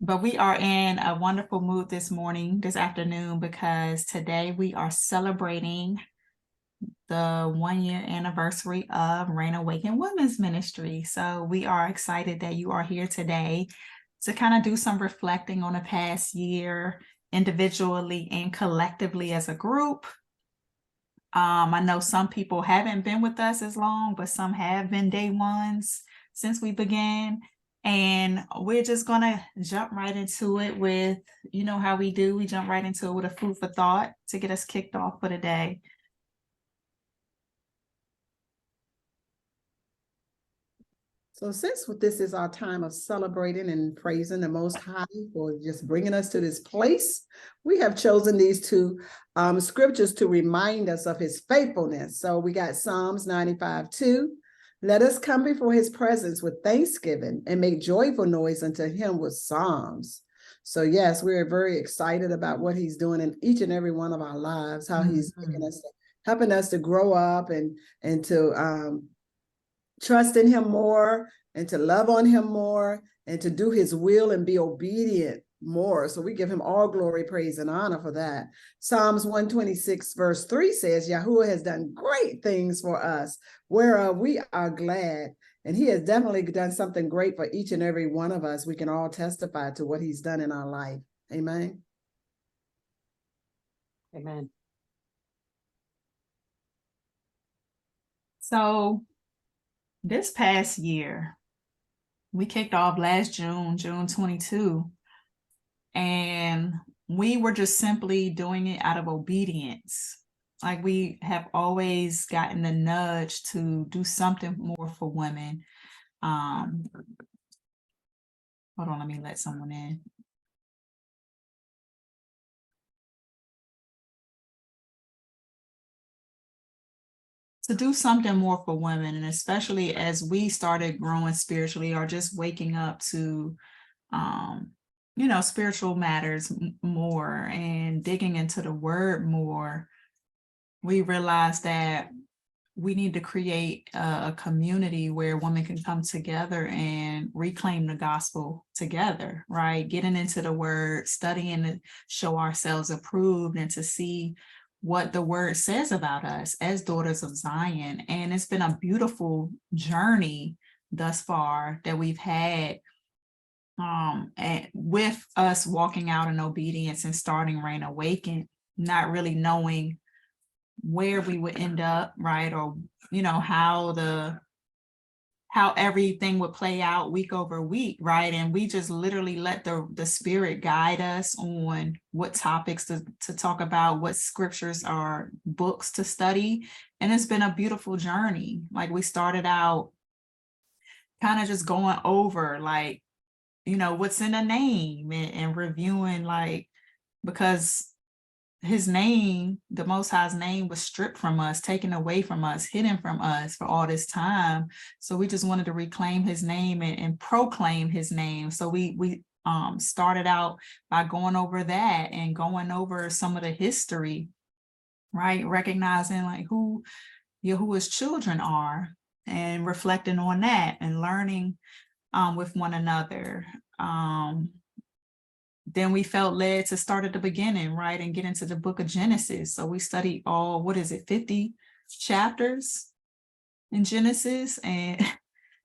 But we are in a wonderful mood this afternoon, because today we are celebrating the 1 year anniversary of Rain Awakened Women's Ministry. So we are excited that you are here today to kind of do some reflecting on the past year individually and collectively as a group. I know some people haven't been with us as long, but some have been day ones since we began. And we're just gonna jump right into it with, how we do. We jump right into it with a food for thought to get us kicked off for the day. So since this is our time of celebrating and praising the Most High for just bringing us to this place, we have chosen these two scriptures to remind us of his faithfulness. So we got Psalms 95:2. Let us come before his presence with thanksgiving and make joyful noise unto him with psalms. So yes, we're very excited about what he's doing in each and every one of our lives, how he's helping us to grow up and to trust in him more and to love on him more and to do his will and be obedient more. So we give him all glory, praise, and honor for that. Psalms 126 verse 3 says, Yahuwah has done great things for us, whereof we are glad. And he has definitely done something great for each and every one of us. We can all testify to what he's done in our life. Amen. Amen. So this past year, we kicked off last June 22, and we were just simply doing it out of obedience. Like, we have always gotten the nudge to do something more for women. Hold on, let me let someone in. To do something more for women, and especially as we started growing spiritually or just waking up to spiritual matters more and digging into the word more, we realized that we need to create a community where women can come together and reclaim the gospel together, right? Getting into the word, studying to show ourselves approved and to see what the word says about us as daughters of Zion. And it's been a beautiful journey thus far that we've had, and with us walking out in obedience and starting Rain Awakened, not really knowing where we would end up, right? Or, how everything would play out week over week, right? And we just literally let the spirit guide us on what topics to talk about, what scriptures or books to study. And it's been a beautiful journey. Like, we started out kind of just going over, like, what's in a name, and reviewing, like, because his name, the Most High's name, was stripped from us, taken away from us, hidden from us for all this time. So we just wanted to reclaim his name and proclaim his name. So we started out by going over that and going over some of the history, right? Recognizing, like, who Yahuwah's children are, and reflecting on that and learning with one another. Then we felt led to start at the beginning, right, and get into the book of Genesis. So we studied all, 50 chapters in Genesis, and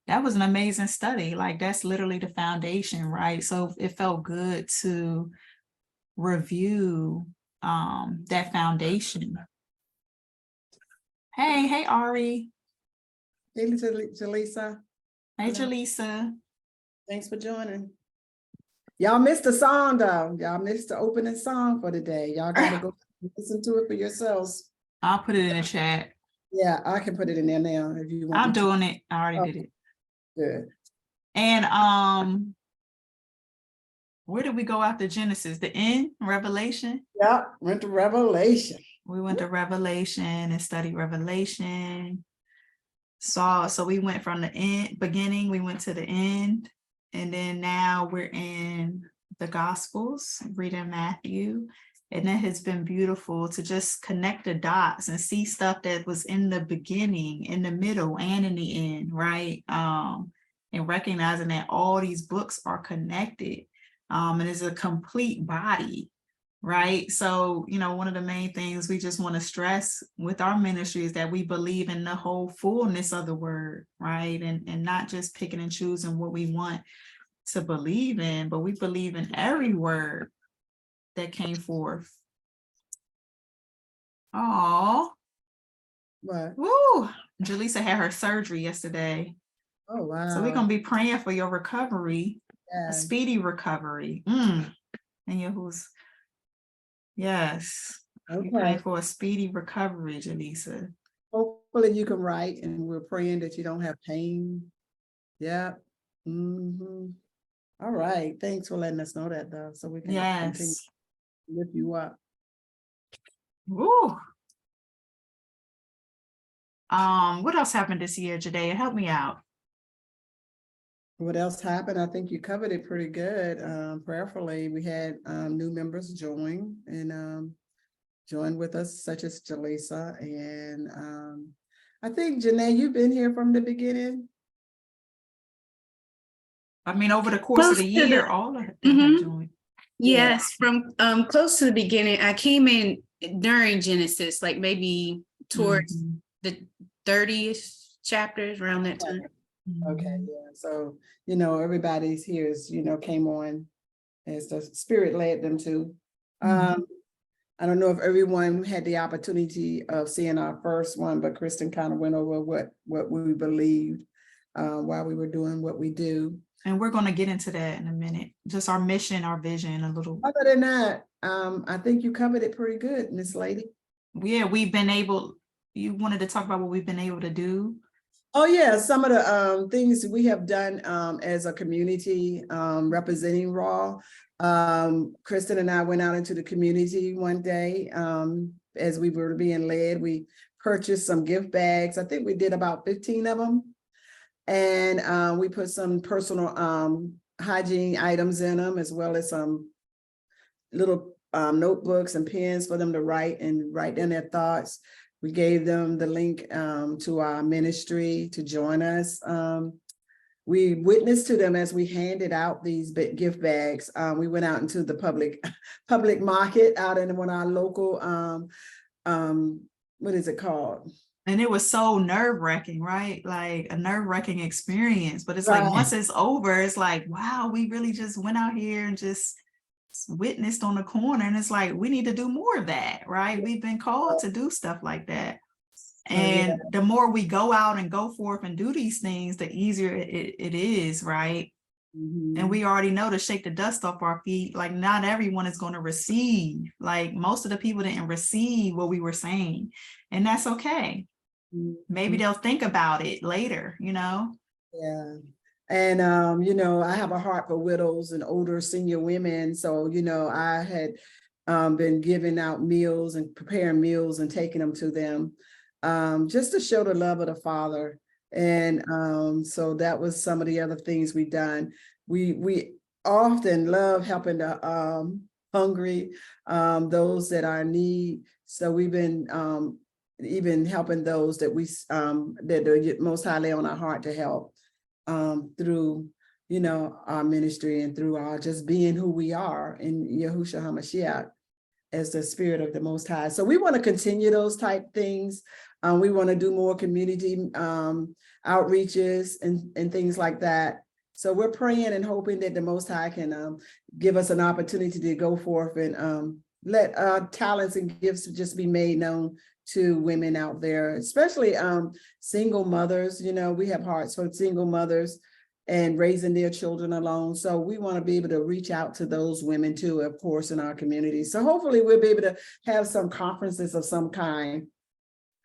that was an amazing study. Like, that's literally the foundation, right? So it felt good to review that foundation. Hey, Ari. Hey, Jaleesa. Hey, Jaleesa. Thanks for joining. Y'all missed the song, though. Y'all missed the opening song for the day. Y'all gotta go listen to it for yourselves. I'll put it in the chat. Yeah, I can put it in there now if you want. I'm doing it. I already did it. Good. And where did we go after Genesis? The end? Revelation? Yeah, went to Revelation. We went to Revelation and studied Revelation. So we went from the beginning, we went to the end. And then now we're in the Gospels, reading Matthew. And it has been beautiful to just connect the dots and see stuff that was in the beginning, in the middle, and in the end, right? And recognizing that all these books are connected. and it's a complete body, right? So, one of the main things we just want to stress with our ministry is that we believe in the whole fullness of the word, right? And not just picking and choosing what we want to believe in, but we believe in every word that came forth. Oh, What? woo! Jaleesa had her surgery yesterday. Oh, wow. So we're gonna be praying for your recovery, a Yeah. speedy recovery. And Yahu's, yes. We're praying Okay. for a speedy recovery, Jaleesa. Hopefully you can write, and we're praying that you don't have pain. Yeah. All right. Thanks for letting us know that, though, so we can continue Yes. to lift you up. Woo. What else happened this year, Jadea? Help me out. What else happened? I think you covered it pretty good. Prayerfully, we had new members join and join with us, such as Jaleesa. And I think, Janae, you've been here from the beginning. I mean, over the course of Close the to year, the- all of them Mhm. have joined. Yes, from close to the beginning. I came in during Genesis, like maybe towards Mhm. the 30th chapters around that time. Okay, Mhm. yeah. So, everybody's here is, came on as the Spirit led them to. Mhm. I don't know if everyone had the opportunity of seeing our first one, but Kristen kind of went over what we believed while we were doing what we do. And we're going to get into that in a minute. Just our mission, our vision, a little. Other than that, I think you covered it pretty good, Miss Lady. Yeah, you wanted to talk about what we've been able to do. Oh, yeah, some of the things we have done as a community representing Raw. Kristen and I went out into the community one day as we were being led. We purchased some gift bags. I think we did about 15 of them. And we put some personal hygiene items in them, as well as some little notebooks and pens for them to write down their thoughts. We gave them the link to our ministry to join us. We witnessed to them as we handed out these gift bags. We went out into the public market out in one of our local, what is it called? And it was so nerve-wracking, right? Like a nerve-wracking experience. But it's like Right. once it's over, it's like, wow, we really just went out here and just witnessed on the corner. And it's like, we need to do more of that, right? We've been called to do stuff like that. And the more we go out and go forth and do these things, the easier it is, right? And we already know to shake the dust off our feet. Like not everyone is going to receive. Like most of the people didn't receive what we were saying. And that's okay. Maybe they'll think about it later, Yeah. And, I have a heart for widows and older senior women. So, I had been giving out meals and preparing meals and taking them to them just to show the love of the Father. And so that was some of the other things we've done. We often love helping the hungry, those that are in need. So we've been even helping those that that are most highly on our heart to help through, our ministry and through our just being who we are in Yahushua HaMashiach as the Spirit of the Most High. So we want to continue those type things. We want to do more community outreaches and things like that. So we're praying and hoping that the Most High can give us an opportunity to go forth and let our talents and gifts just be made known to women out there, especially single mothers. We have hearts for single mothers and raising their children alone. So we want to be able to reach out to those women too, of course, in our community. So hopefully we'll be able to have some conferences of some kind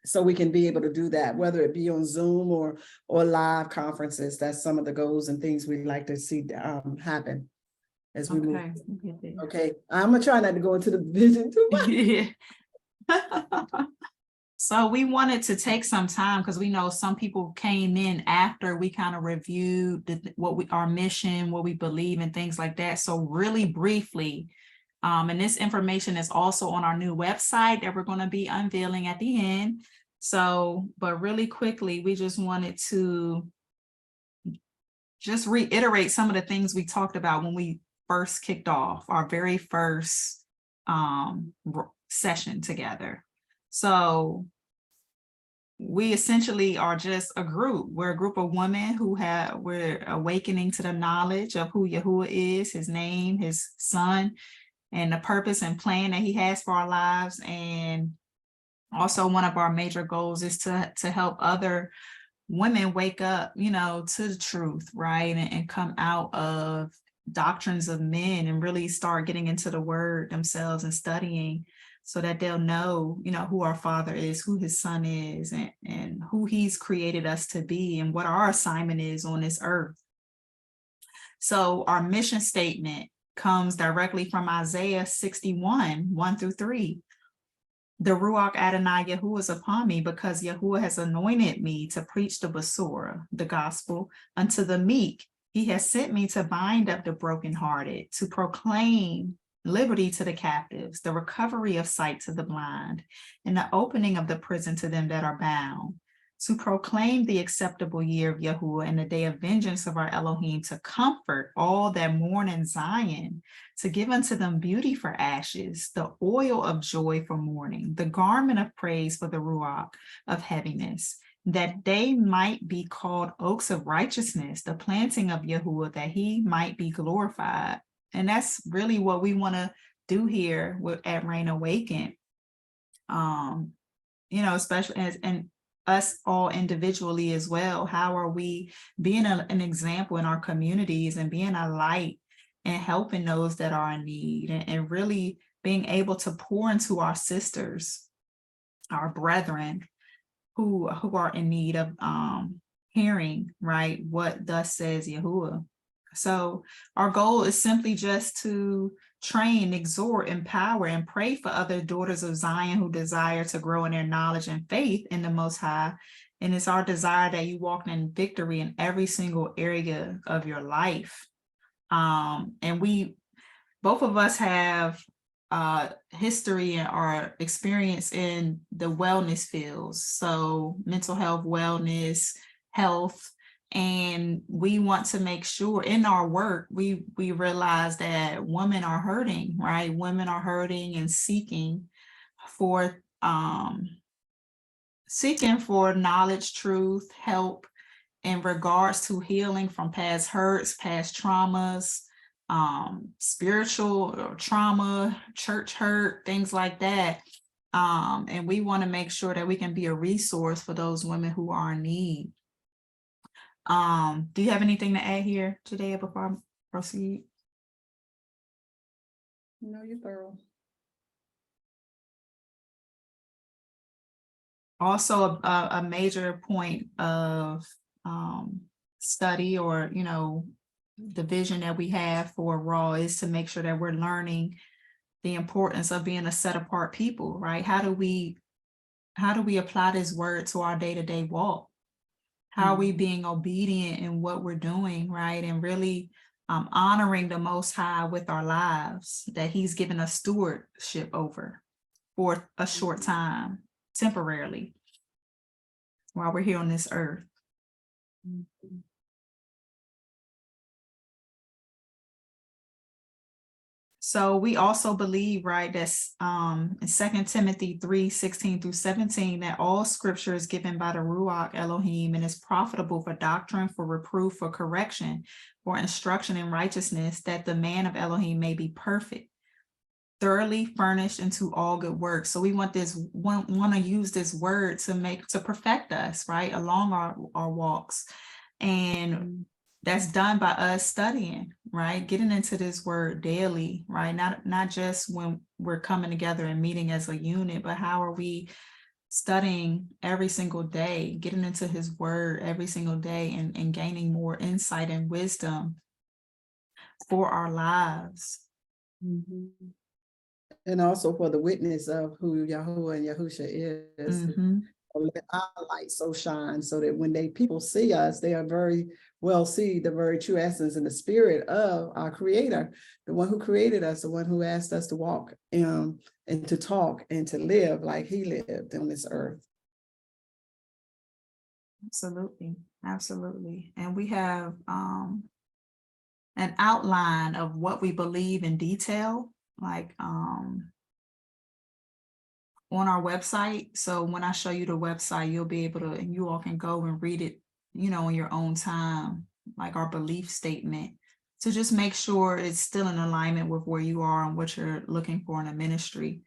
so we can be able to do that, whether it be on Zoom or live conferences. That's some of the goals and things we'd like to see happen as we move. Okay, I'm gonna try not to go into the vision too much. So we wanted to take some time because we know some people came in after we kind of reviewed our mission, what we believe and things like that. So really briefly, and this information is also on our new website that we're going to be unveiling at the end. So, but really quickly, we just wanted to just reiterate some of the things we talked about when we first kicked off, our very first session together. So we essentially are just a group. We're a group of women we're awakening to the knowledge of who Yahuwah is, his name, his son, and the purpose and plan that he has for our lives. And also one of our major goals is to help other women wake up, to the truth, right? And come out of doctrines of men and really start getting into the word themselves and studying, so that they'll know, who our Father is, who his son is, and who he's created us to be, and what our assignment is on this earth. So our mission statement comes directly from Isaiah 61, 1-3. The Ruach Adonai Yahuwah is upon me, because Yahuwah has anointed me to preach the Besorah, the gospel, unto the meek. He has sent me to bind up the brokenhearted, to proclaim liberty to the captives, the recovery of sight to the blind, and the opening of the prison to them that are bound, to proclaim the acceptable year of Yahuwah and the day of vengeance of our Elohim, to comfort all that mourn in Zion, to give unto them beauty for ashes, the oil of joy for mourning, the garment of praise for the Ruach of heaviness, that they might be called oaks of righteousness, the planting of Yahuwah, that he might be glorified. And that's really what we want to do here at Reign Awakened. Especially and us all individually as well. How are we being an example in our communities and being a light and helping those that are in need, and really being able to pour into our sisters, our brethren who are in need of hearing, right, what thus says Yahuwah. So our goal is simply just to train, exhort, empower, and pray for other daughters of Zion who desire to grow in their knowledge and faith in the Most High. And it's our desire that you walk in victory in every single area of your life. And both of us have history or experience in the wellness fields. So mental health, wellness, health. And we want to make sure in our work, we realize that women are hurting, right? Women are hurting and seeking for knowledge, truth, help in regards to healing from past hurts, past traumas, spiritual trauma, church hurt, things like that. And we want to make sure that we can be a resource for those women who are in need. Do you have anything to add here today before I proceed? No, you're thorough. Also, a major point of study, or the vision that we have for Raw, is to make sure that we're learning the importance of being a set apart people, right? How do we apply this word to our day-to-day walk? How are we being obedient in what we're doing, right? And really honoring the Most High with our lives that he's given us stewardship over for a short time, temporarily, while we're here on this earth. So we also believe, right, that's in 2 Timothy 3:16-17, that all scripture is given by the Ruach Elohim and is profitable for doctrine, for reproof, for correction, for instruction in righteousness, that the man of Elohim may be perfect, thoroughly furnished into all good works. So we want to use this word to perfect us, right, along our walks. And that's done by us studying, right? Getting into this word daily, right? Not just when we're coming together and meeting as a unit, but how are we studying every single day, getting into his word every single day, and gaining more insight and wisdom for our lives. Mm-hmm. And also for the witness of who Yahuwah and Yahusha is. Mm-hmm. Let our light so shine, so that when people see us, they are very well see the very true essence and the spirit of our Creator, the one who created us, the one who asked us to walk and to talk and to live like he lived on this earth. Absolutely. And we have an outline of what we believe in detail, like on our website. So when I show you the website, you'll be able to, and you all can go and read it, on your own time, like our belief statement, to just make sure it's still in alignment with where you are and what you're looking for in a ministry.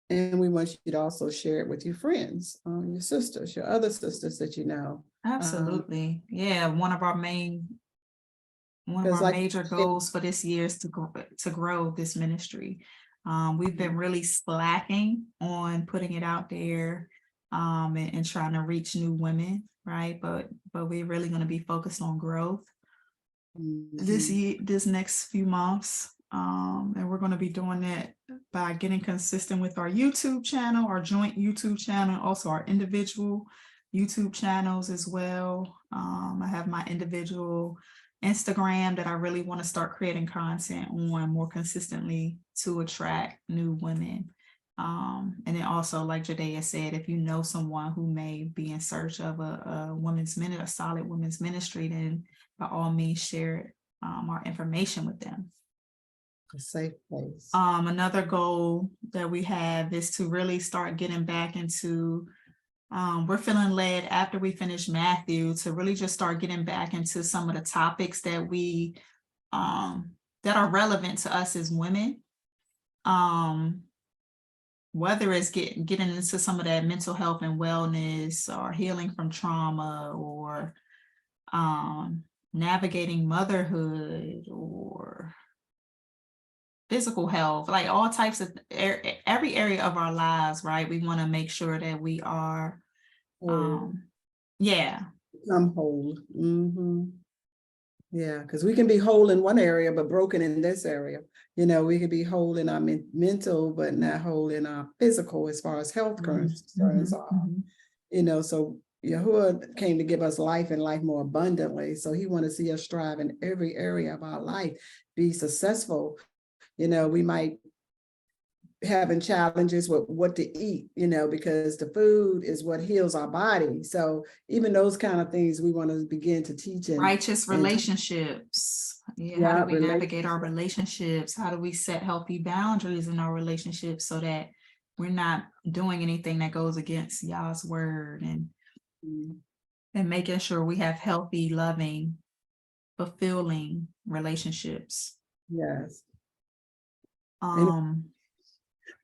And we want you to also share it with your friends, your sisters, your other sisters that you know. Absolutely. Yeah, one of our Because like major goals for this year is to grow this ministry. We've been really slacking on putting it out there, and trying to reach new women, right? But we're really going to be focused on growth this next few months. And we're going to be doing that by getting consistent with our YouTube channel, our joint YouTube channel, also our individual YouTube channels as well. I have my individual Instagram that I really want to start creating content on more consistently to attract new women. And then also, like Jadea said, if you know someone who may be in search of a women's ministry, a solid women's ministry, then by all means share our information with them. a safe place. Another goal that we have is to really start getting back into, we're feeling led after we finish Matthew to really just start getting back into some of the topics that we, that are relevant to us as women. Whether it's getting into some of that mental health and wellness, or healing from trauma, or navigating motherhood, or physical health, like all types of every area of our lives, right? We want to make sure that we are, yeah. I'm whole. Yeah, because we can be whole in one area, but broken in this area. We could be whole in our mental, but not whole in our physical as far as health concerns are. So Yahuwah came to give us life and life more abundantly. So he wants to see us strive in every area of our life, be successful. We might having challenges with what to eat, because the food is what heals our body. So even those kind of things we want to begin to teach. Righteous relationships. How do we navigate our relationships? How do we set healthy boundaries in our relationships so that we're not doing anything that goes against Yah's word, and making sure we have healthy, loving, fulfilling relationships. Yes.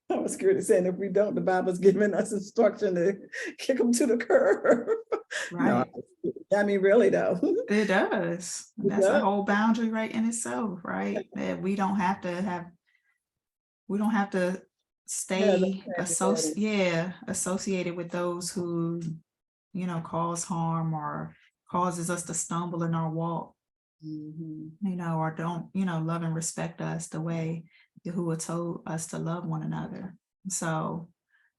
I was scared of saying if we don't, the Bible's giving us instruction to kick them to the curb. Right. No, I mean, really though. It does. That's a whole boundary right in itself, right? That we don't have to stay associated with those who, cause harm or causes us to stumble in our walk. Or don't, love and respect us the way Yahuwah told us to love one another. So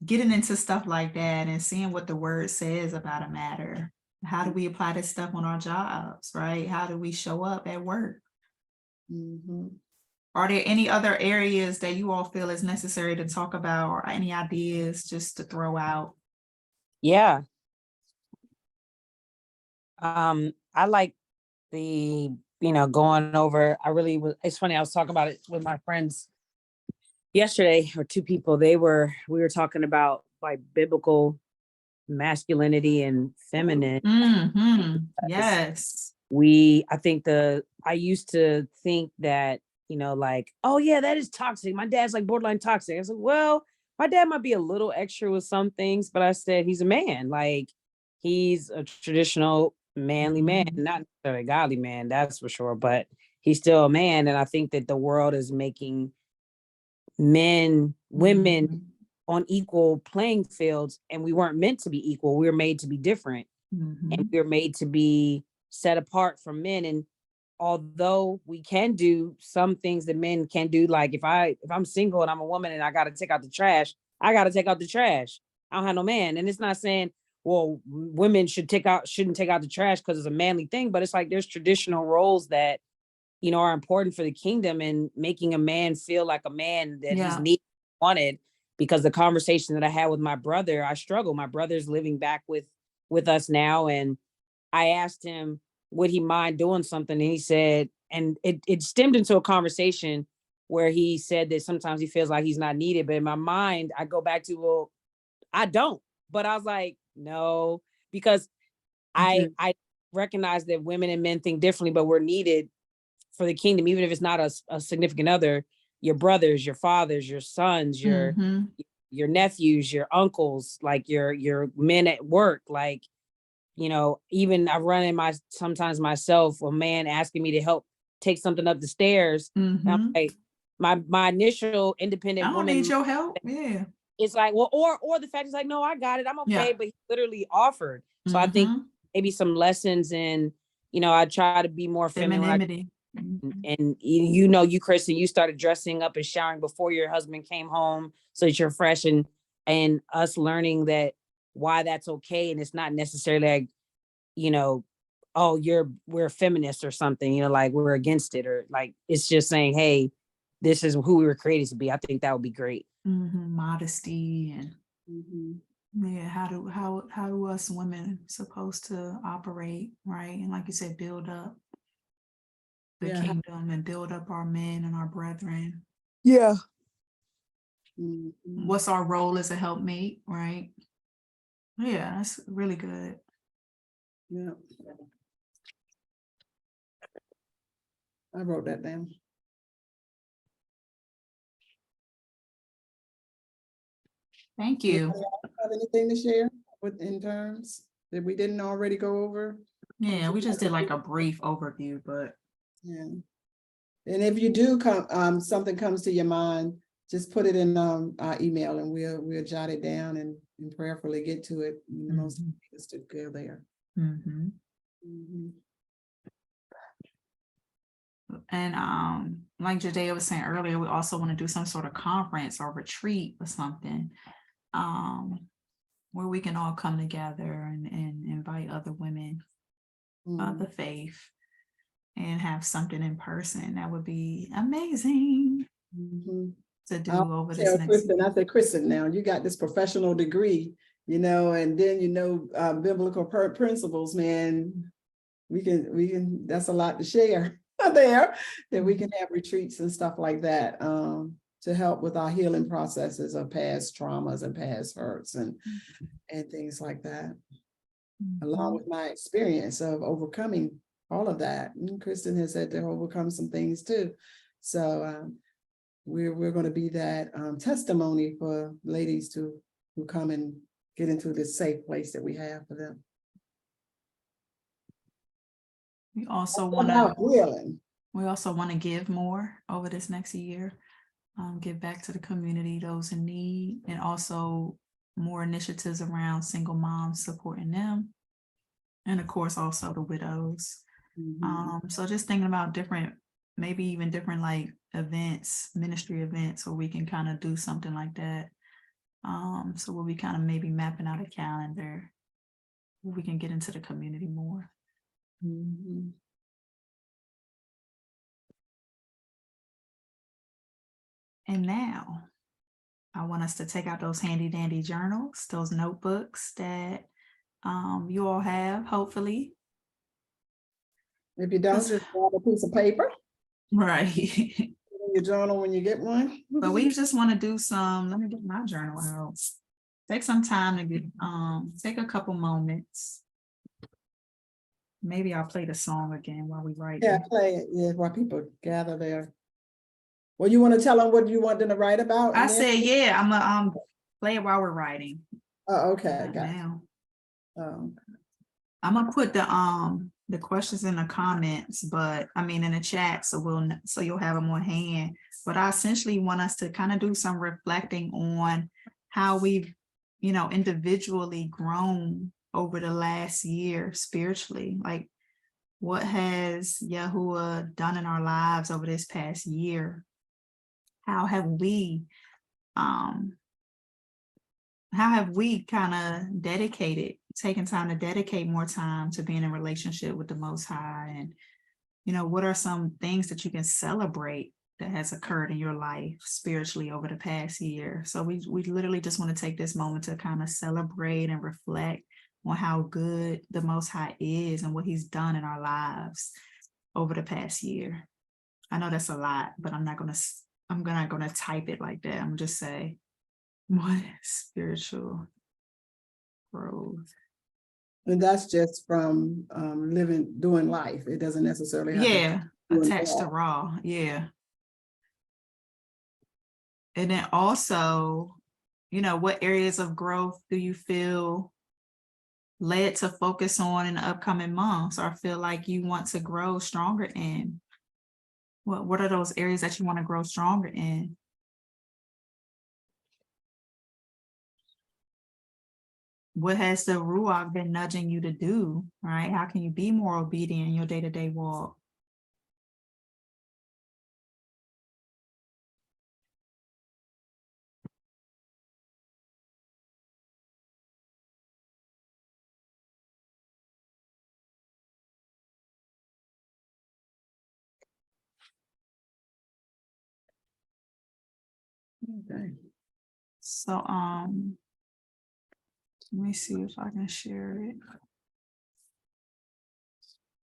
getting into stuff like that and seeing what the word says about a matter. How do we apply this stuff on our jobs, right? How do we show up at work? Are there any other areas that you all feel is necessary to talk about, or any ideas just to throw out? Yeah. I like the, going over, it's funny, I was talking about it with my friends yesterday, or two people. We were talking about like biblical masculinity and feminine. Yes. I used to think that, like, oh yeah, that is toxic. My dad's like borderline toxic. I said, well, my dad might be a little extra with some things, but I said, he's a man. Like, he's a traditional manly man, not necessarily a godly man, that's for sure, but he's still a man. And I think that the world is making women on equal playing fields, and we weren't meant to be equal. We were made to be different, and we were made to be set apart from men. And although we can do some things that men can do, like if I'm single and I'm a woman and I got to take out the trash, I got to take out the trash. I don't have no man. And it's not saying, well, women shouldn't take out the trash because it's a manly thing, but it's like there's traditional roles that, are important for the kingdom, and making a man feel like a man that he's needed, wanted. Because the conversation that I had with my brother, I struggle. My brother's living back with us now, and I asked him, would he mind doing something? And he said, and it stemmed into a conversation where he said that sometimes he feels like he's not needed. But in my mind, I go back to, well, I don't. But I was like, no, because Mhm. I recognize that women and men think differently, but we're needed for the kingdom, even if it's not a significant other, your brothers, your fathers, your sons, Mhm. your nephews, your uncles, like your men at work, like, you know, even I run in my sometimes myself, a man asking me to help take something up the stairs. And I'm Mhm. like, my initial I independent don't need woman your help. Yeah. is like, well, or the fact is like, no, I got it, I'm okay, Yeah. but he literally offered. So I think Mhm. maybe some lessons in, you know, I try to be more feminine when I Femininity. Mhm. and you know, you, Kristen, you started dressing up and showering before your husband came home so that you're fresh, and us learning that why that's okay, and it's not necessarily like, you know, oh, we're feminists or something, you know, like we're against it, or like it's just saying, hey, this is who we were created to be. I think that would be great. Mhm. Modesty and Mhm. yeah, how do us women supposed to operate, right? And like you said, build up the Yeah. kingdom and build up our men and our brethren. Yeah. Mhm. What's our role as a helpmate, right? Yeah, that's really good. Yeah. I wrote that down. Thank you. Anybody else have anything to share with in terms that we didn't already go over? Yeah, we just did like a brief overview, but Yeah. And if you do something comes to your mind, just put it in our email and we'll jot it down and prayerfully get to it. The most Mhm. is to go there. Mhm. Mhm. And like Jadea was saying earlier, we also want to do some sort of conference or retreat or something, where we can all come together and invite other women of the faith and have something in person. That would be amazing Mhm. to do I'll over this tell next Kristen, year. I said, Kristen, now you got this professional degree, and then biblical principles, man. We can, that's a lot to share there, that we can have retreats and stuff like that, to help with our healing processes of past traumas and past hurts and things like that, along with my experience of overcoming all of that. And Kristen has said to overcome some things too. So we're going to be that testimony for ladies who come and get into this safe place that we have for them. We also What want to about healing? give more over this next year, give back to the community, those in need, and also more initiatives around single moms, supporting them, and of course also the widows. So just thinking about different, maybe even different like events, ministry events, where we can kind of do something like that. So we'll be kind of maybe mapping out a calendar where we can get into the community more. Mhm. And now I want us to take out those handy dandy journals, those notebooks that you all have, hopefully. If you don't, just grab a piece of paper, Right. put in your journal when you get one. But we just want to do some, let me get my journal out. Take some time to get, take a couple moments. Maybe I'll play the song again while we write. Yeah, play it. Yeah, while people gather there. Well, you want to tell them what you want them to write about? I and then- said, yeah, I'm gonna play it while we're writing. Oh, okay, Not got it. now. Um, I'm gonna put the questions in the comments, but I mean in the chat, so you'll have them on hand. But I essentially want us to kind of do some reflecting on how we've, individually grown over the last year spiritually. Like, what has Yahuwah done in our lives over this past year? How have we kind of taken time to dedicate more time to being in relationship with the Most High? And, what are some things that you can celebrate that has occurred in your life spiritually over the past year? So we literally just want to take this moment to kind of celebrate and reflect on how good the Most High is and what he's done in our lives over the past year. I know that's a lot, but I'm not gonna type it like that. I'm gonna just say what spiritual growth. And that's just from doing life. It doesn't necessarily have to Yeah, do an attached to all. raw. Yeah. And then also, what areas of growth do you feel led to focus on in the upcoming months, or feel like you want to grow stronger in? What are those areas that you want to grow stronger in? What has the Ruach been nudging you to do, right? How can you be more obedient in your day-to-day walk? Okay. So, let me see if I can share it.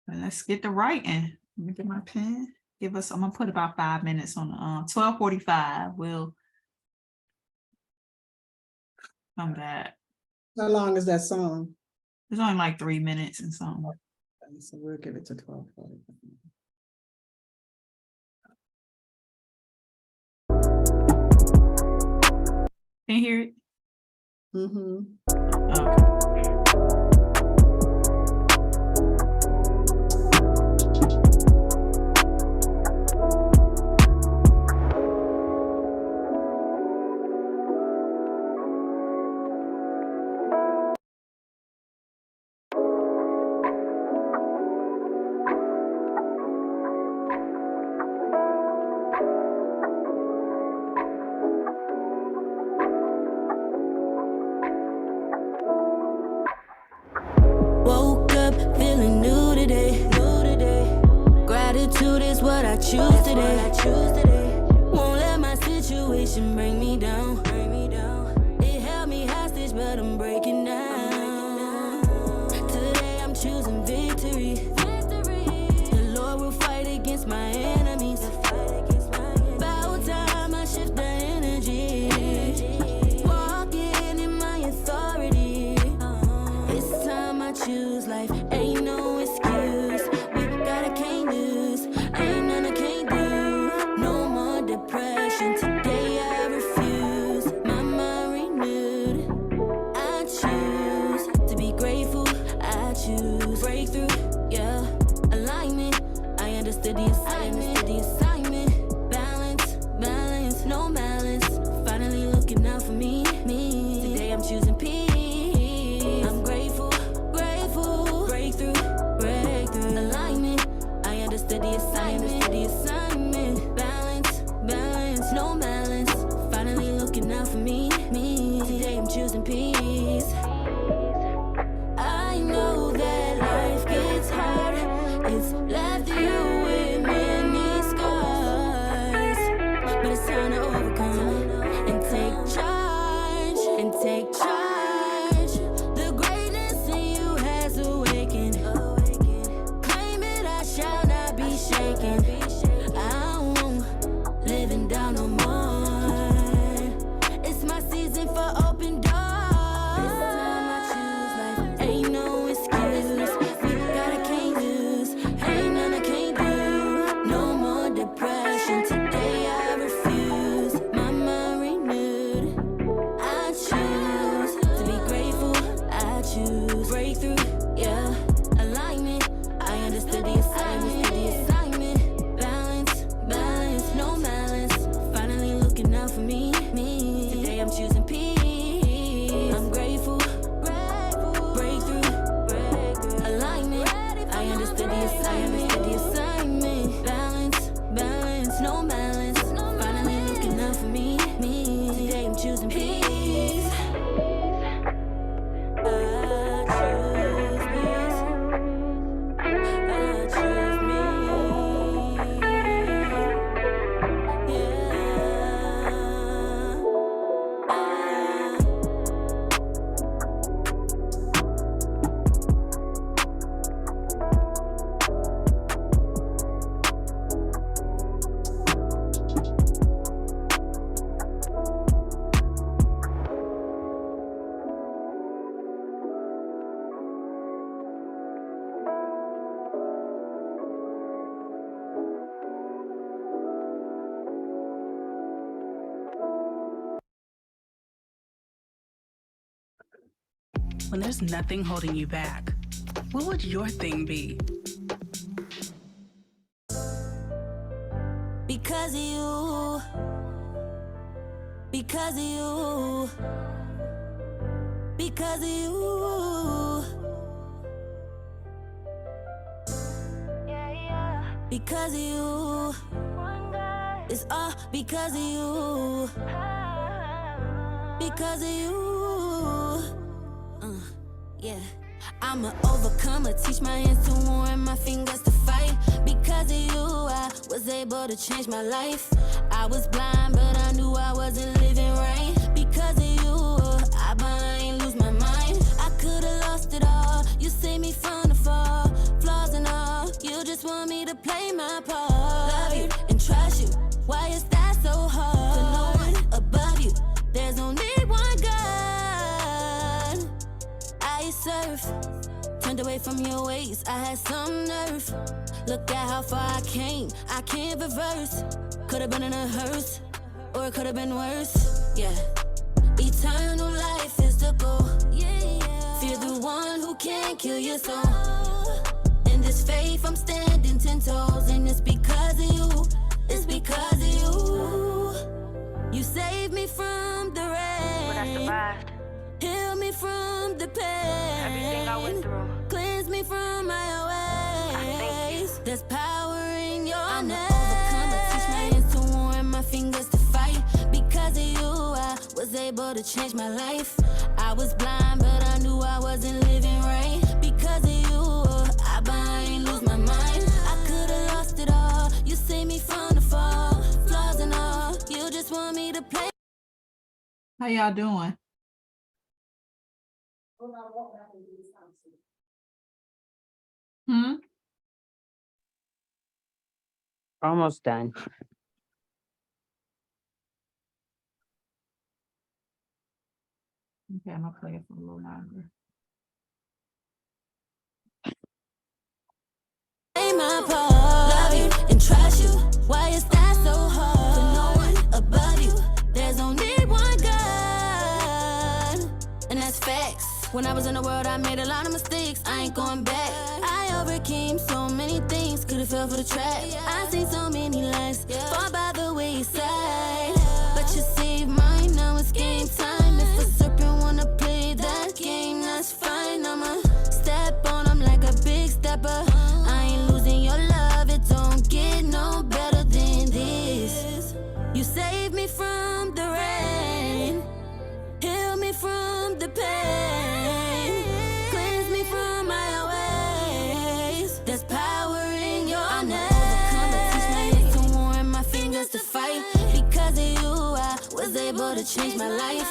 But let's get to writing. Let me get my pen. I'm gonna put about 5 minutes on 12:45. We'll come back. How long is that song? It's only like 3 minutes and something. Okay, so we'll give it to 12:40. Can you hear it? Mm-hmm. Okay. Woke up feeling new today. Gratitude is what I choose today. Won't let my situation bring me down. It held me hostage, but I'm breaking down. Today I'm choosing victory. The Lord will fight against my enemies. About time I shift the energy. Walking in my authority. This time I choose life. Ain't no excuse. We got I can't lose. Ain't none I can't do. No more depression. Today I refuse. My mind renewed. I choose to be grateful. I choose breakthrough. Yeah, alignment. I understood the assignment. Balance, no malice. Finally looking out for me. Today I'm choosing peace. I'm grateful. Breakthrough. Alignment. I understood the assignment. Balance, no malice. Finally looking out for me. Today I'm choosing peace. I know that life gets hard. It's left you with many scars, but it's time to overcome and take charge. The greatness in you has awakened. Claim it, I shall not be shaken. I won't living down no more. It's my season for open doors. This time I choose life. Ain't no excuse. We got I can't lose. Ain't none I can't do. No more depression. Today I refuse. My mind renewed. I choose to be grateful. I choose breakthrough. Yeah, alignment. I understood the assignment. Balance, no malice. Finally looking out for me. Today I'm choosing peace. I'm grateful. Breakthrough. Alignment. I understood the assignment. Balance, no malice. Finally looking out for me. Today I'm choosing peace. I choose when there's nothing holding you back? What would your thing be? Because of you. Because of you. Because of you. Because of you. It's all because of you. Because of you. Yeah. I'm an overcomer, teach my hands to war and my fingers to fight. Because of you, I was able to change my life. I was blind, but I knew I wasn't living right. Because of you, I ain't lose my mind. I could've lost it all, you saved me from the fall. Flaws and all, you just want me to play my part. Love you and trust you, why is that so hard? For no one above you, there's only one God I serve. Turned away from your ways, I had some nerve. Look at how far I came, I can't reverse. Could've been in a hearse, or it could've been worse. Yeah, eternal life is the goal. Yeah. Fear the one who can't kill your soul. In this faith I'm standing 10 toes, and it's because of you. It's because of you. You saved me from the rain. When I survived Heal me from the pain. everything I went through, Cleanse me from my thank ways. There's power in your name. I'm an overcomer. Teach my hands to war and my fingers to fight. Because of you, I was able to change my life. I was blind, but I knew I wasn't living right. Because of you, I ain't lose my mind. I could've lost it all. You saved me from the fall. Flaws and all, you just want me to play. How y'all doing? Hmm? Almost done. Okay, I'm gonna play it for a little longer. Play my part. Love you and trust you. Why is that so hard? For no one above you, there's only one God, and that's facts. When I was in the world, I made a lot of mistakes. I ain't going back. I overcame so many things, could've fell for the trap. I seen so many lives fall by the wayside, but you saved mine. Now it's game time. If a serpent wanna play that game, that's fine. I'ma step on them like a big stepper. I ain't losing your love, it don't get no better than this. You saved me from the rain, heal me from the pain, cleanse me from my ways. There's power in your name. Teach my hands to war and my fingers to fight. Because of you, I was able to change my life.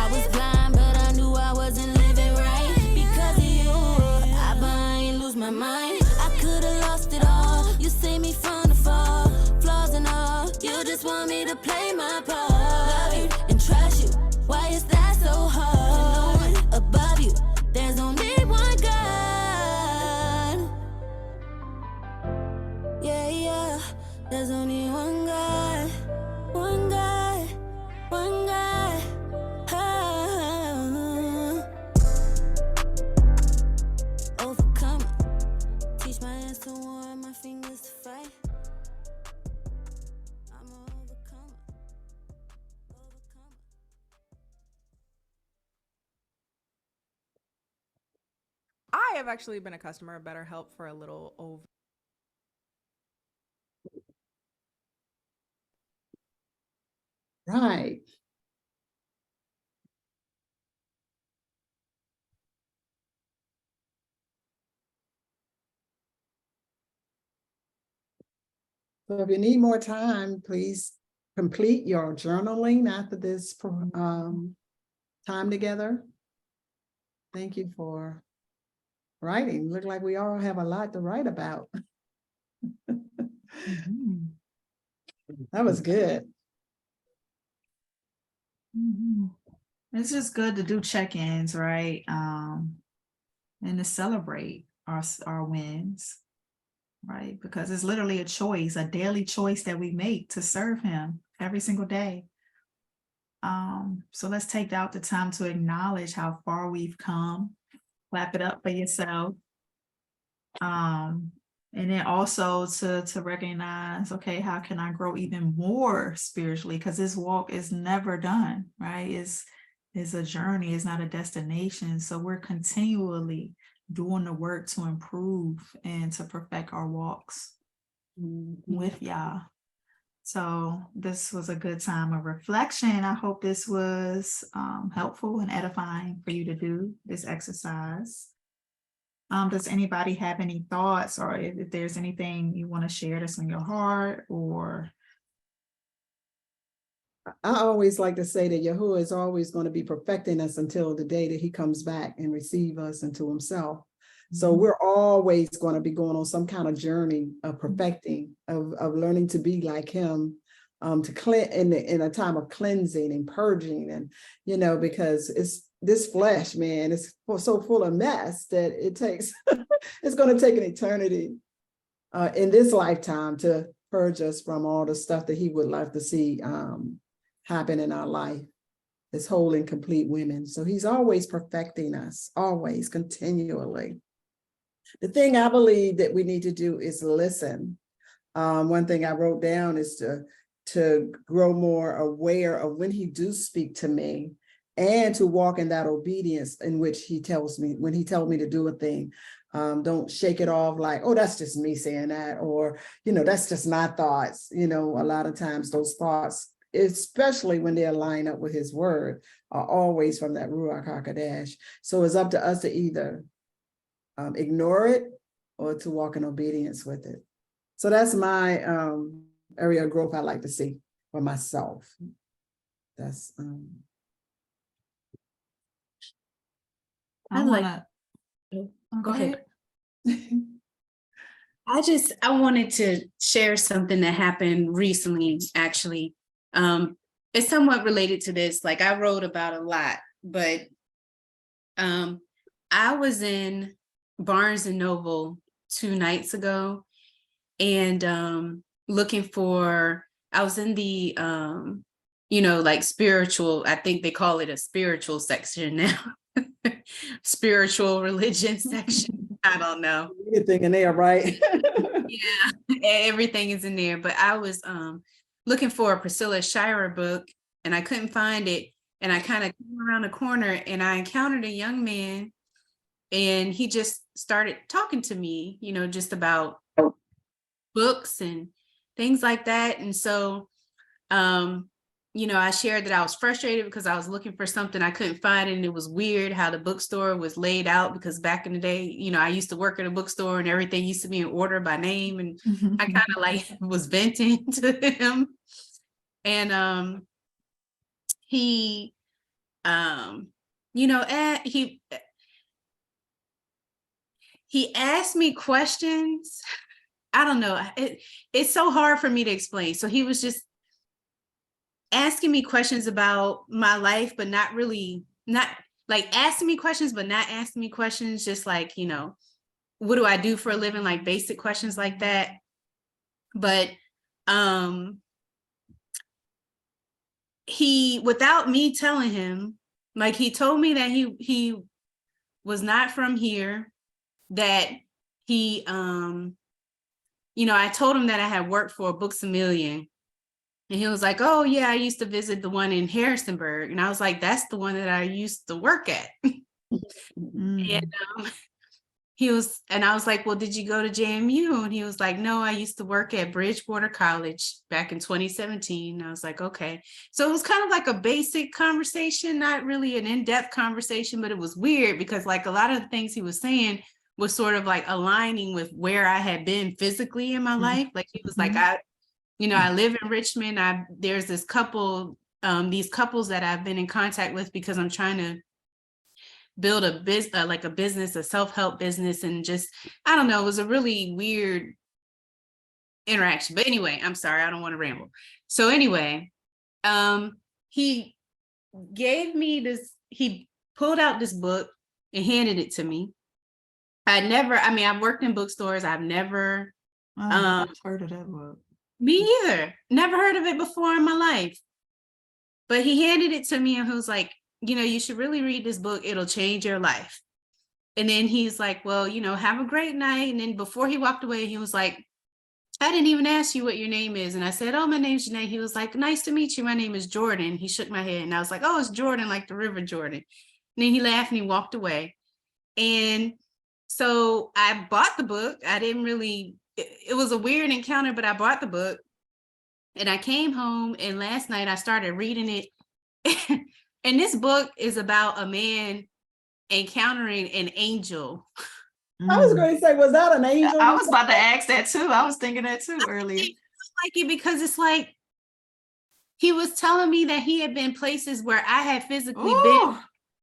I was blind, but I knew I wasn't living right. Because of you, I ain't lose my mind. I could've lost it all. You saved me from the fall. Flaws and all, you just want me to play my part. Love you and trust you. Why is that so hard? For no one above you, there's only one God. Yeah, yeah, there's only one God. One God, one God. Overcomer. Teach my hands to war and my fingers to fight. I'm an overcomer. Overcomer. I have actually been a customer of BetterHelp for a little over. Right. So if you need more time, please complete your journaling after this time together. Thank you for writing. Look like we all have a lot to write about. Mhm. That was good. Mhm. It's just good to do check-ins, right? And to celebrate our wins, right? Because it's literally a choice, a daily choice that we make to serve him every single day. So let's take out the time to acknowledge how far we've come clap it up for yourself. And then also to recognize, okay, how can I grow even more spiritually? Because this walk is never done, right? It's a journey, it's not a destination. So we're continually doing the work to improve and to perfect our walks with y'all. So this was a good time of reflection. I hope this was helpful and edifying for you to do this exercise. Does anybody have any thoughts, or if there's anything you want to share that's on your heart? Or I always like to say that Yahuwah is always going to be perfecting us until the day that he comes back and receive us into himself. So we're always going to be going on some kind of journey of perfecting, of learning to be like him, to cleanse in a time of cleansing and purging, and because it's this flesh, man, is so full of mess that it takes it's going to take an eternity in this lifetime to purge us from all the stuff that he would like to see happen in our life as whole and complete women. So he's always perfecting us, always, continually. The thing I believe that we need to do is listen. One thing I wrote down is to grow more aware of when he do speak to me, and to walk in that obedience in which he tells me, when he tells me to do a thing. Don't shake it off like, oh, that's just me saying that, or, that's just my thoughts. A lot of times those thoughts, especially when they line up with his word, are always from that Ruach HaKodesh. So it's up to us to either ignore it or to walk in obedience with it. So that's my area of growth I like to see for myself. That's I want to Go ahead. I wanted to share something that happened recently, actually. It's somewhat related to this. Like, I wrote about a lot, but I was in Barnes and Noble 2 nights ago, and I was in the like spiritual, I think they call it a spiritual section now. Spiritual religion section. I don't know. Everything in there, right? Yeah, everything is in there. But I was looking for a Priscilla Shirer book, and I couldn't find it. And I kind of came around the corner, and I encountered a young man, and he just started talking to me, just about books and things like that. And so I shared that I was frustrated because I was looking for something I couldn't find, and it was weird how the bookstore was laid out, because back in the day, I used to work at a bookstore and everything used to be in order by name, and I kind of like was venting to him. And he he asked me questions. I don't know, it's so hard for me to explain. So he was just asking me questions about my life, but not like asking me questions, but not asking me questions, just like, what do I do for a living? Like basic questions like that. But he, without me telling him, like, he told me that he was not from here, that he I told him that I had worked for Books A Million. And he was like, oh, yeah, I used to visit the one in Harrisonburg. And I was like, that's the one that I used to work at. And I was like, well, did you go to JMU? And he was like, no, I used to work at Bridgewater College back in 2017. And I was like, okay. So it was kind of like a basic conversation, not really an in-depth conversation, but it was weird because like a lot of the things he was saying was sort of like aligning with where I had been physically in my life. Like he was like, I live in Richmond. There's this couple, these couples that I've been in contact with because I'm trying to build a business, a self-help business. And just, I don't know, it was a really weird interaction. But anyway, I'm sorry, I don't want to ramble. So anyway, he gave me this, he pulled out this book and handed it to me. I've worked in bookstores. I've never heard of that book. Me either. Never heard of it before in my life. But he handed it to me and he was like, you should really read this book. It'll change your life. And then he's like, well, have a great night. And then before he walked away, he was like, I didn't even ask you what your name is. And I said, oh, my name's Janae. He was like, nice to meet you. My name is Jordan. He shook my head and I was like, oh, it's Jordan, like the River Jordan. And then he laughed and he walked away. And so I bought the book. I didn't really, it was a weird encounter, but I bought the book and I came home and last night I started reading it. And this book is about a man encountering an angel. I was going to say, was that an angel? I was about to ask that too. I was thinking that too earlier. Like it because it's like he was telling me that he had been places where I had physically been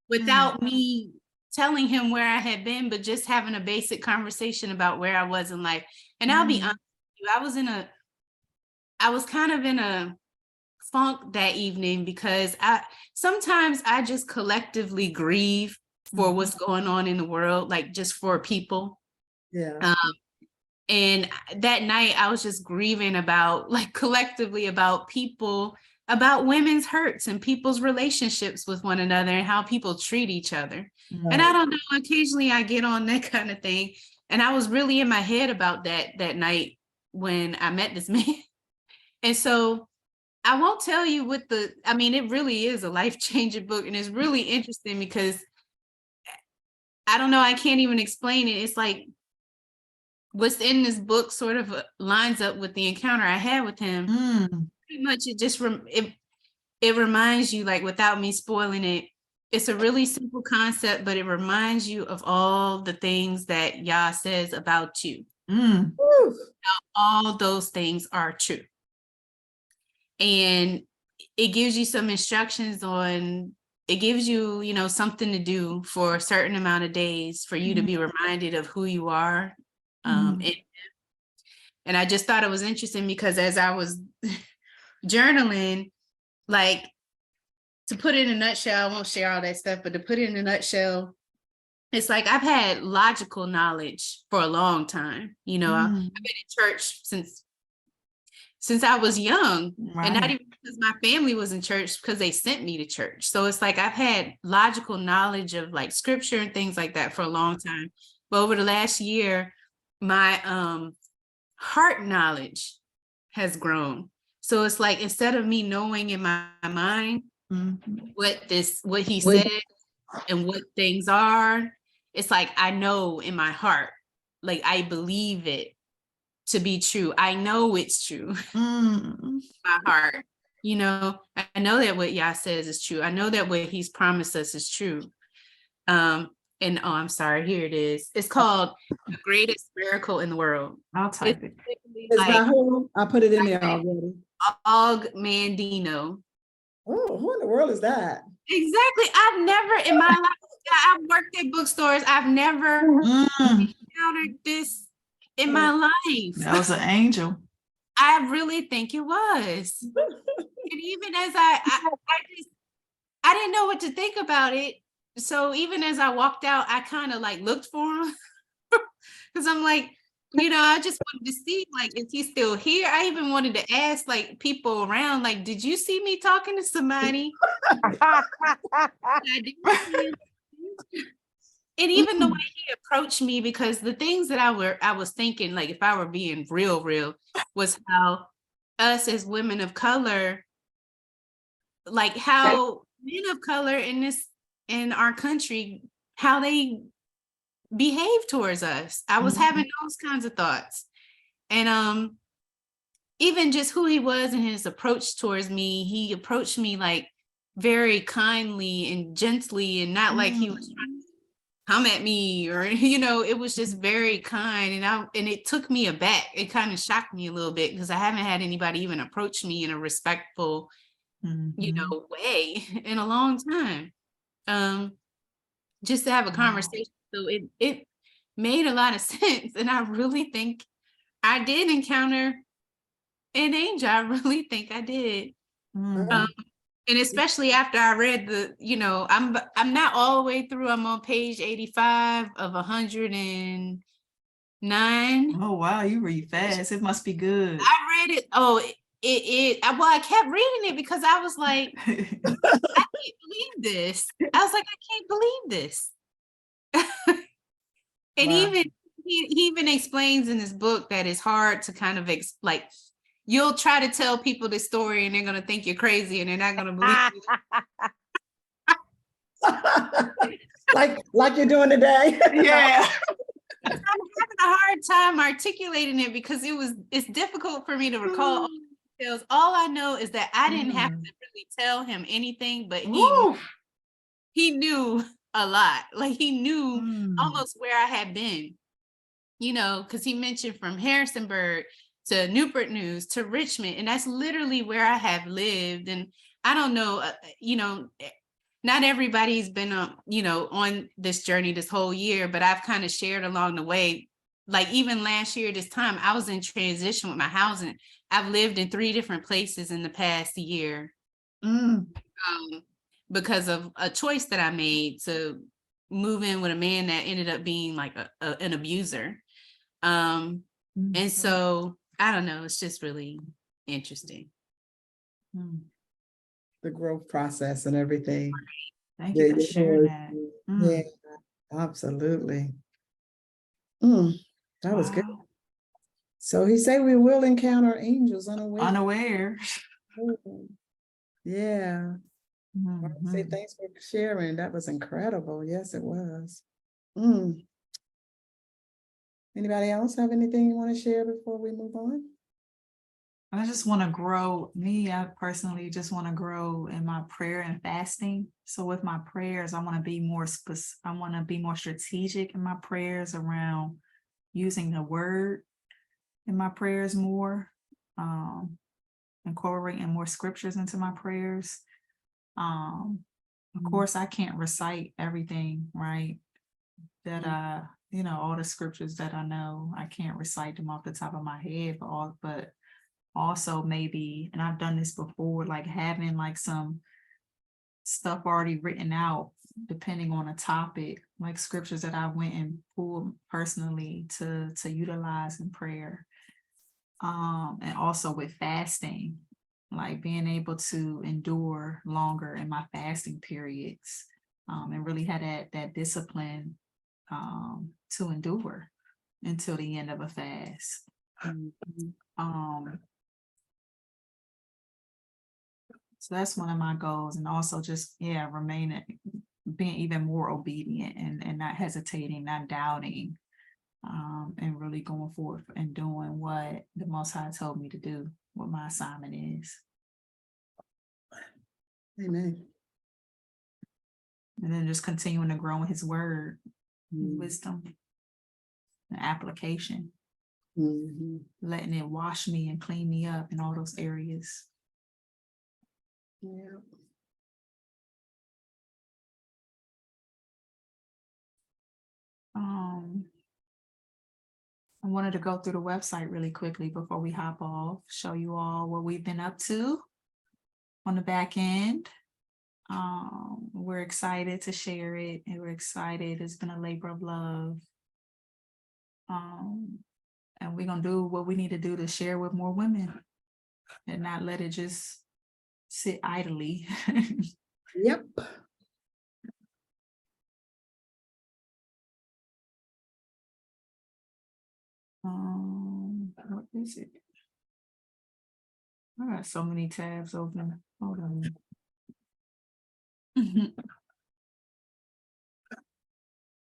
without me telling him where I had been, but just having a basic conversation about where I was in life. And I'll be honest with you, I was kind of in a funk that evening because sometimes I just collectively grieve for what's going on in the world, like just for people. Yeah. And that night I was just grieving about, like, collectively about people, about women's hurts and people's relationships with one another and how people treat each other. And I don't know, occasionally I get on that kind of thing. And I was really in my head about that night when I met this man. And so I won't tell you it really is a life-changing book. And it's really interesting because I don't know, I can't even explain it. It's like what's in this book sort of lines up with the encounter I had with him. Pretty much it just, it reminds you, like, without me spoiling it, it's a really simple concept, but it reminds you of all the things that Yah says about you. All those things are true. And it gives you some instructions on, it gives you, something to do for a certain amount of days for you to be reminded of who you are. And I just thought it was interesting because as I was journaling, like, to put it in a nutshell, I won't share all that stuff, but to put it in a nutshell, it's like I've had logical knowledge for a long time. I've been in church since I was young, and not even because my family was in church, because they sent me to church. So it's like I've had logical knowledge of, like, scripture and things like that for a long time. But over the last year, my heart knowledge has grown. So it's like, instead of me knowing in my mind what he said and what things are, it's like I know in my heart, like I believe it to be true. I know it's true. My heart, I know that what Yah says is true. I know that what he's promised us is true. And I'm sorry, here it is. It's called The Greatest Miracle in the World. I'll type it. Is that who? I put it in there already. Og Mandino. Oh, who in the world is that? Exactly. I've never in my life, I've worked at bookstores. I've never encountered this in my life. That was an angel. I really think it was. And even as I didn't know what to think about it. So even as I walked out, I kind of like looked for him because I'm like, I just wanted to see, like, is he still here? I even wanted to ask, like, people around, like, did you see me talking to somebody? I didn't see him. And even the way he approached me, because the things that I was thinking, like, if I were being real, was how us as women of color, like how men of color in our country, how they behave towards us. I was having those kinds of thoughts. And even just who he was and his approach towards me, he approached me like very kindly and gently, and not like he was trying to come at me or, it was just very kind. And it took me aback. It kind of shocked me a little bit because I haven't had anybody even approach me in a respectful, way in a long time. Just to have a conversation. So it made a lot of sense. And I really think I did encounter an angel. I really think I did. And especially after I read I'm not all the way through. I'm on page 85 of 109. Oh, wow. You read fast. It must be good. I read it. Oh, I kept reading it because I was like, I can't believe this. I was like, I can't believe this. And Wow. even he even explains in his book that it's hard to kind of like you'll try to tell people this story and they're gonna think you're crazy and they're not gonna believe you. like you're doing today. Yeah. I'm having a hard time articulating it because it's difficult for me to recall all the details. All I know is that I didn't have to really tell him anything, but Woo. he knew a lot. Like he knew Mm. almost where I had been, because he mentioned from Harrisonburg to Newport News to Richmond, and that's literally where I have lived. And I don't know, not everybody's been on this journey this whole year, but I've kind of shared along the way. Like even last year, this time, I was in transition with my housing. I've lived in 3 different places in the past year. Because of a choice that I made to move in with a man that ended up being like an abuser. And so I don't know, it's just really interesting. The growth process and everything. Thank you for sharing that. Yeah, absolutely. That was good. Wow. So he said we will encounter angels unaware. Unaware. Yeah. Mhm. Say thanks for sharing. That was incredible. Yes, it was. Anybody else have anything you want to share before we move on? I just want to grow. I personally just want to grow in my prayer and fasting. So with my prayers, I want to be more strategic in my prayers around using the word in my prayers more, incorporating more scriptures into my prayers. Of course, I can't recite everything, right? That all the scriptures that I know, I can't recite them off the top of my head, but also maybe, and I've done this before, like having like some stuff already written out, depending on a topic, like scriptures that I went and pulled personally to utilize in prayer. And also with fasting, like being able to endure longer in my fasting periods, and really had that discipline to endure until the end of a fast. So that's one of my goals, and also just being even more obedient and not hesitating, not doubting, and really going forward and doing what the Most High told me to do, what my assignment is. Amen. And then just continuing to grow in His word, wisdom, and application, letting it wash me and clean me up in all those areas. Yeah. I wanted to go through the website really quickly before we hop off, show you all what we've been up to on the back end. We're excited to share it, and we're excited. It's been a labor of love. And we're gonna do what we need to do to share with more women and not let it just sit idly. Yep. What is it? I got so many tabs open. Hold on.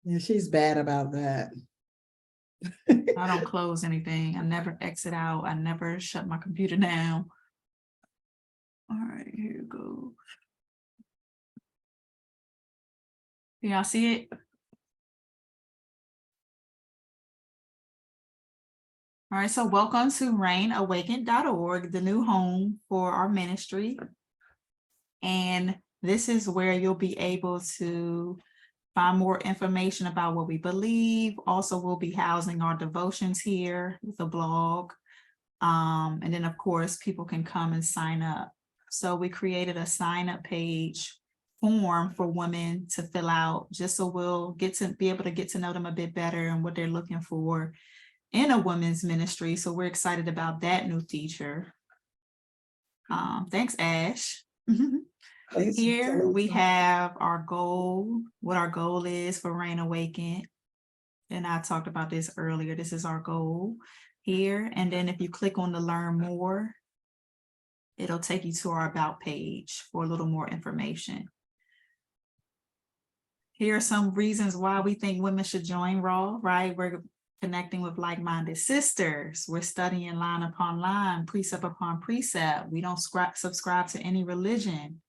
Yeah, she's bad about that. I don't close anything. I never exit out. I never shut my computer down. All right, here you go. Y'all see it? All right, so welcome to reignawakened.org, the new home for our ministry. And this is where you'll be able to find more information about what we believe. Also, we'll be housing our devotions here with a blog. And then, of course, people can come and sign up. So we created a sign up page form for women to fill out, just so we'll be able to get to know them a bit better and what they're looking for in a women's ministry. So we're excited about that new feature. Thanks, Ash. Here we have our goal, what our goal is for Reign Awakened. And I talked about this earlier. This is our goal here. And then if you click on the learn more, it'll take you to our about page for a little more information. Here are some reasons why we think women should join Raw, right? We're connecting with like-minded sisters. We're studying line upon line, precept upon precept. We don't subscribe to any religion.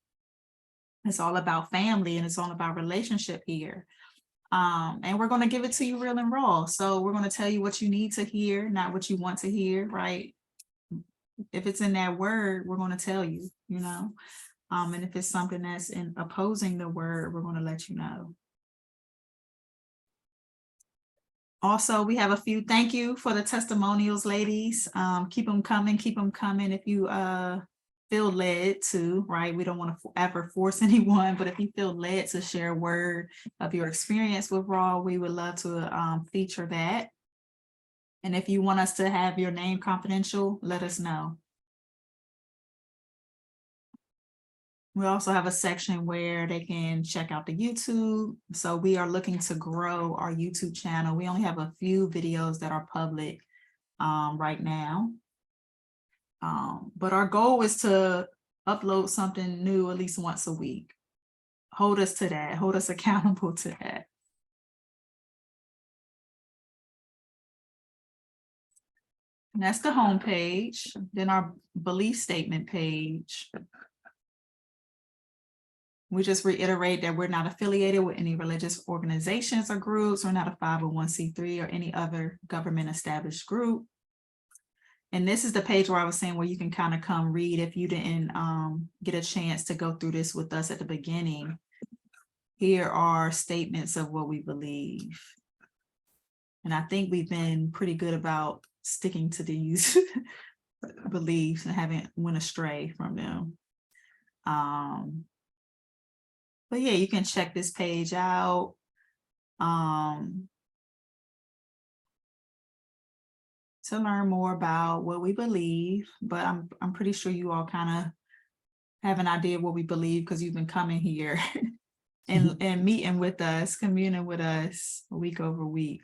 It's all about family and it's all about relationship here. And we're going to give it to you real and raw. So we're going to tell you what you need to hear, not what you want to hear, right? If it's in that word, we're going to tell you, you know. And if it's something that's in opposing the word, we're going to let you know. Also, we have a few, thank you for the testimonials, ladies. Keep them coming, if you feel led to, right? We don't want to ever force anyone, but if you feel led to share a word of your experience with Raw, we would love to feature that. And if you want us to have your name confidential, let us know. We also have a section where they can check out the YouTube. So we are looking to grow our YouTube channel. We only have a few videos that are public right now. But our goal is to upload something new at least once a week. Hold us to that. Hold us accountable to that. And that's the home page. Then our belief statement page. We just reiterate that we're not affiliated with any religious organizations or groups. We're not a 501c3 or any other government established group. And this is the page where I was saying where you can kind of come read if you didn't get a chance to go through this with us at the beginning. Here are statements of what we believe. And I think we've been pretty good about sticking to these beliefs and haven't went astray from them. But yeah, you can check this page out. To learn more about what we believe, but I'm pretty sure you all kind of have an idea of what we believe because you've been coming here and meeting with us, communing with us week over week.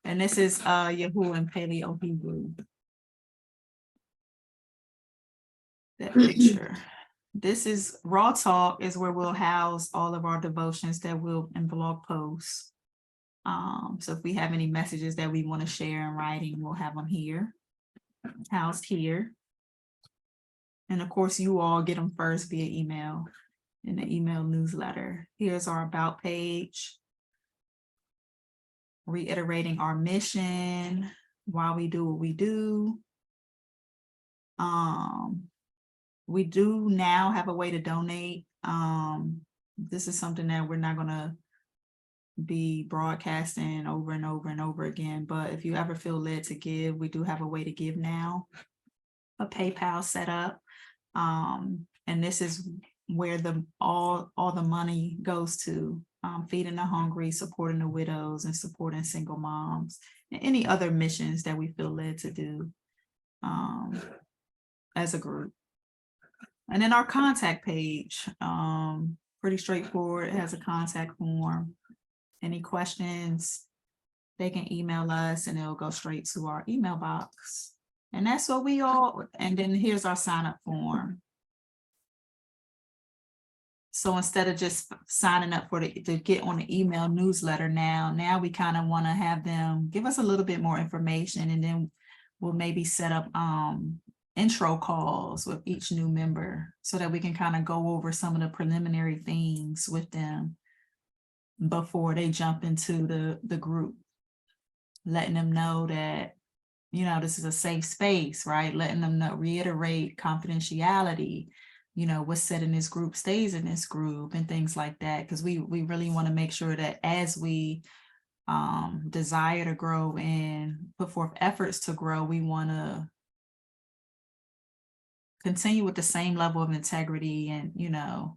And this is Yahuwah and Paleo Hebrew. That picture. This is Raw Talk is where we'll house all of our devotions that we'll in blog posts. So if we have any messages that we want to share in writing, we'll have them here, housed here. And of course, you all get them first via email in the email newsletter. Here's our about page, reiterating our mission, why we do what we do. We do now have a way to donate. This is something that we're not going to be broadcasting over and over and over again, but if you ever feel led to give, we do have a way to give now, a PayPal set up, and this is where all the money goes to, feeding the hungry, supporting the widows, and supporting single moms, and any other missions that we feel led to do as a group. And then our contact page, pretty straightforward. It has a contact form. Any questions, they can email us and it'll go straight to our email box. And that's what we all, and then here's our sign up form. So instead of just signing up to get on the email newsletter now we kind of want to have them give us a little bit more information, and then we'll maybe set up intro calls with each new member so that we can kind of go over some of the preliminary things with them before they jump into the group, letting them know that, you know, this is a safe space, right? Letting them know, reiterate confidentiality, you know, what's said in this group stays in this group and things like that. Because we really want to make sure that as we desire to grow and put forth efforts to grow, we want to continue with the same level of integrity and, you know,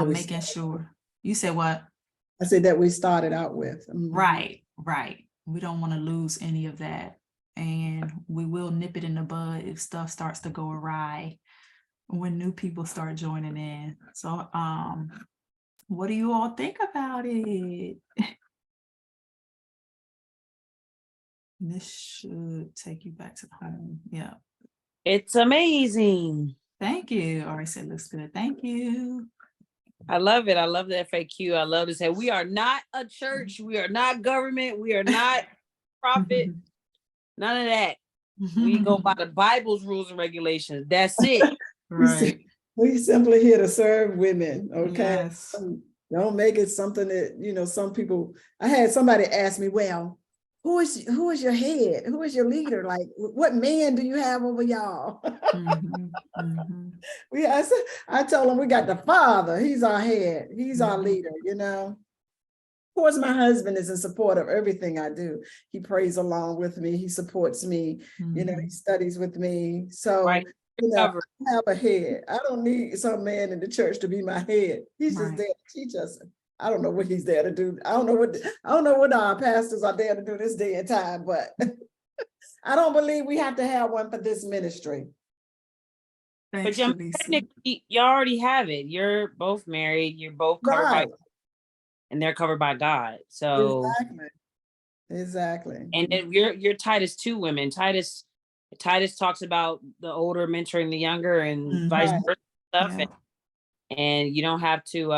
making sure. You said what? I said that we started out with. Right. We don't want to lose any of that. And we will nip it in the bud if stuff starts to go awry when new people start joining in. So What do you all think about it? This should take you back to home. Yeah. It's amazing. Thank you. All right, said looks good. Thank you. I love it. I love the FAQ. I love to say we are not a church. We are not government. We are not profit. None of that. We go by the Bible's rules and regulations. That's it. Right. We simply here to serve women, okay? Yes. Don't make it something that, some people, I had somebody ask me, well, who is your head? Who is your leader? Like, what man do you have over y'all? Mhm, mhm. I told them we got the Father. He's our head. He's our Mhm. leader, Of course, my husband is in support of everything I do. He prays along with me. He supports me. He Mhm. studies with me. So, Right. Covered. I have a head. I don't need some man in the church to be my head. He's just Right. there to teach us. I don't know what he's there to do. I don't know what our pastors are there to do this day and time, but I don't believe we have to have one for this ministry. Thanks, But Jaleesa. technically, you already have it. You're both married. You're both covered Right. by, and they're covered by God. So, Exactly. and then you're Titus 2 women. Titus talks about the older mentoring the younger and vice Mhm. versa stuff. Yeah. And you don't have to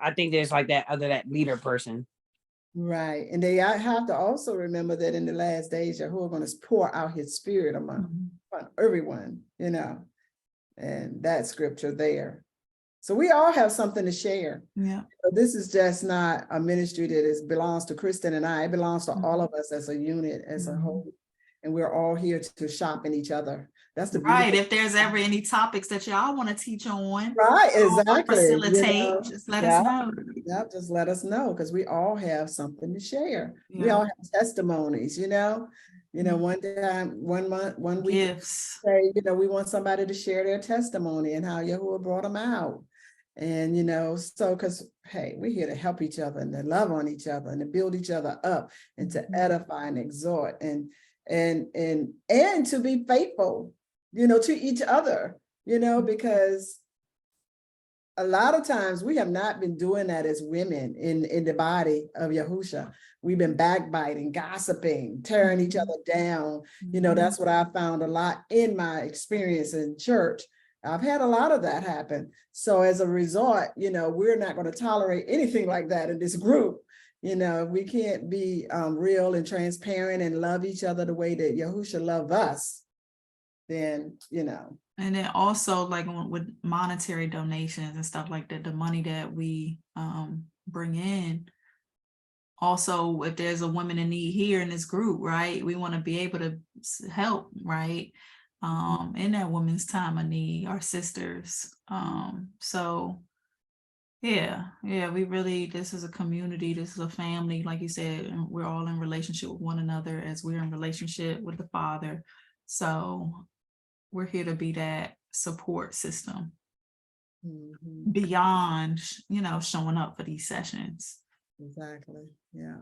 I think there's like that leader person. Right. And I have to also remember that in the last days, Yahuwah going to pour out his spirit among everyone, and that scripture there. So we all have something to share. Yeah. So this is just not a ministry that belongs to Kristen and I. It belongs to all of us as a unit, as a whole. And we're all here to sharpen each other. That's the Right. beautiful. If there's ever any topics that y'all want to teach on, Right, or exactly. facilitate, just let us know. Yeah, just let us know, because we all have something to share. We Yeah. all have testimonies, one time, 1 month, 1 week, Gifts. say, we want somebody to share their testimony and how Yahuwah brought them out. And, so, because, hey, we're here to help each other and to love on each other and to build each other up and to edify and exhort and to be faithful, to each other, because a lot of times we have not been doing that as women in the body of Yahusha. We've been backbiting, gossiping, tearing each other down. That's what I found a lot in my experience in church. I've had a lot of that happen. So as a result, we're not going to tolerate anything like that in this group. We can't be real and transparent and love each other the way that Yahusha loved us. Then, And then also like with monetary donations and stuff like that, the money that we bring in. Also, if there's a woman in need here in this group, right, we want to be able to help, right, in that woman's time of need, our sisters. So yeah, this is a community, this is a family, like you said, and we're all in relationship with one another as we're in relationship with the Father. So we're here to be that support system beyond, showing up for these sessions. Exactly. Yeah.